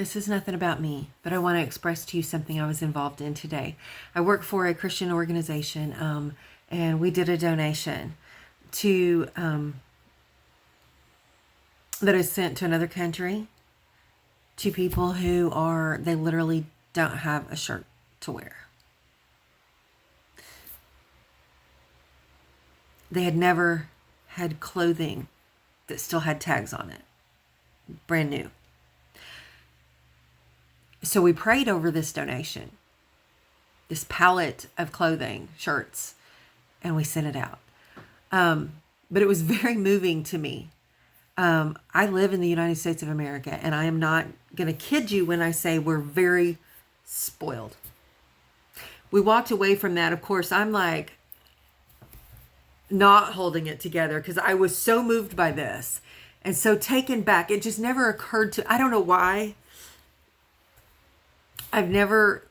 This is nothing about me, but I want to express to you something I was involved in today. I work for a Christian organization, and we did a donation to that is sent to another country to people who they literally don't have a shirt to wear. They had never had clothing that still had tags on it, brand new. So we prayed over this donation, this pallet of clothing, shirts, and we sent it out. But it was very moving to me. I live in the United States of America, and I am not going to kid you when I say we're very spoiled. We walked away from that. Of course, I'm like not holding it together because I was so moved by this and so taken back. It just never occurred to, I don't know why. I've never,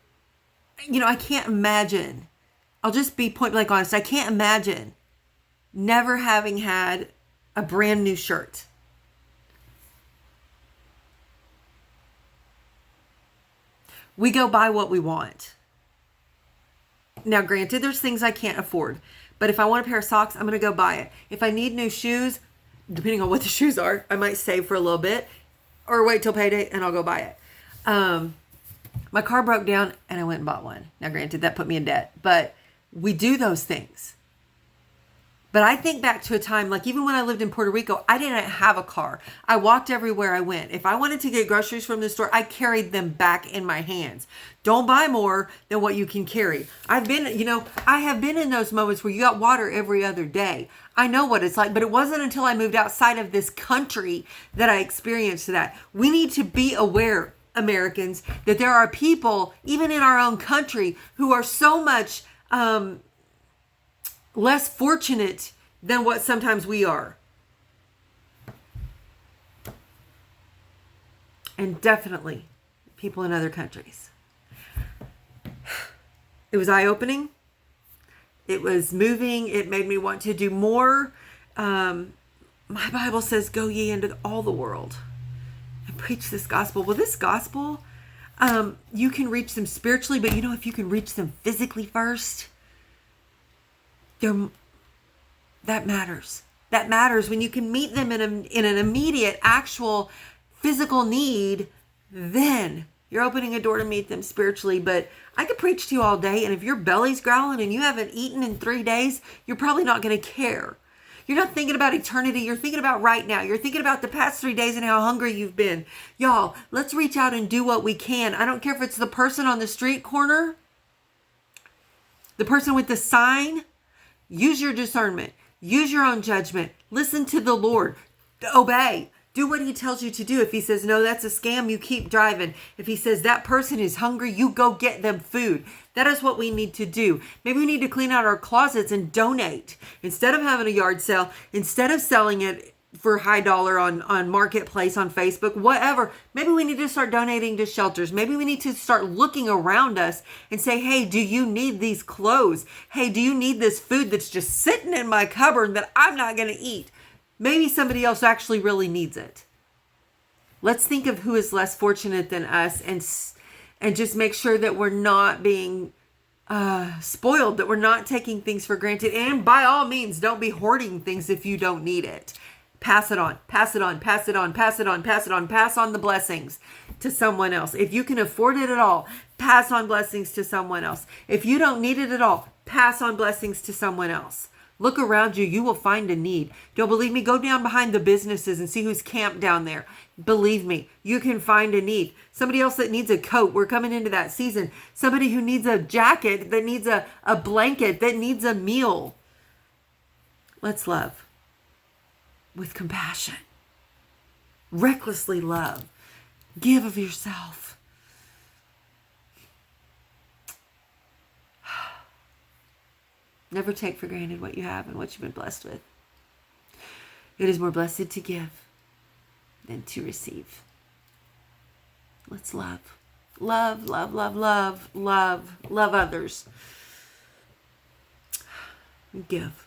I can't imagine. I'll just be point blank honest. I can't imagine never having had a brand new shirt. We go buy what we want. Now, granted, there's things I can't afford, but if I want a pair of socks, I'm going to go buy it. If I need new shoes, depending on what the shoes are, I might save for a little bit or wait till payday and I'll go buy it. My car broke down and I went and bought one. Now, granted, that put me in debt, but we do those things. But I think back to a time, like even when I lived in Puerto Rico, I didn't have a car. I walked everywhere I went. If I wanted to get groceries from the store, I carried them back in my hands. Don't buy more than what you can carry. I have been in those moments where you got water every other day. I know what it's like, but it wasn't until I moved outside of this country that I experienced that. We need to be aware, Americans, that there are people, even in our own country, who are so much less fortunate than what sometimes we are. And definitely people in other countries. It was eye-opening. It was moving. It made me want to do more. My Bible says, go ye into all the world and preach this gospel. Well, this gospel, you can reach them spiritually, but if you can reach them physically first, that matters. That matters when you can meet them in an immediate, actual physical need. Then you're opening a door to meet them spiritually. But I could preach to you all day, and if your belly's growling and you haven't eaten in 3 days, you're probably not going to care. You're not thinking about eternity. You're thinking about right now. You're thinking about the past 3 days and how hungry you've been. Y'all, let's reach out and do what we can. I don't care if it's the person on the street corner, the person with the sign. Use your discernment. Use your own judgment. Listen to the Lord. Obey. Do what he tells you to do. If he says, no, that's a scam, you keep driving. If he says that person is hungry, you go get them food. That is what we need to do. Maybe we need to clean out our closets and donate. Instead of having a yard sale, instead of selling it for high dollar on Marketplace, on Facebook, whatever. Maybe we need to start donating to shelters. Maybe we need to start looking around us and say, hey, do you need these clothes? Hey, do you need this food that's just sitting in my cupboard that I'm not going to eat? Maybe somebody else actually really needs it. Let's think of who is less fortunate than us and just make sure that we're not being spoiled, that we're not taking things for granted. And by all means, don't be hoarding things if you don't need it. Pass it on, pass it on, pass it on, pass it on, pass it on, pass on the blessings to someone else. If you can afford it at all, pass on blessings to someone else. If you don't need it at all, pass on blessings to someone else. Look around you. You will find a need. Don't believe me? Go down behind the businesses and see who's camped down there. Believe me, you can find a need. Somebody else that needs a coat. We're coming into that season. Somebody who needs a jacket, that needs a blanket, that needs a meal. Let's love with compassion. Recklessly love. Give of yourself. Never take for granted what you have and what you've been blessed with. It is more blessed to give than to receive. Let's love. Love, love, love, love, love, love others. Give.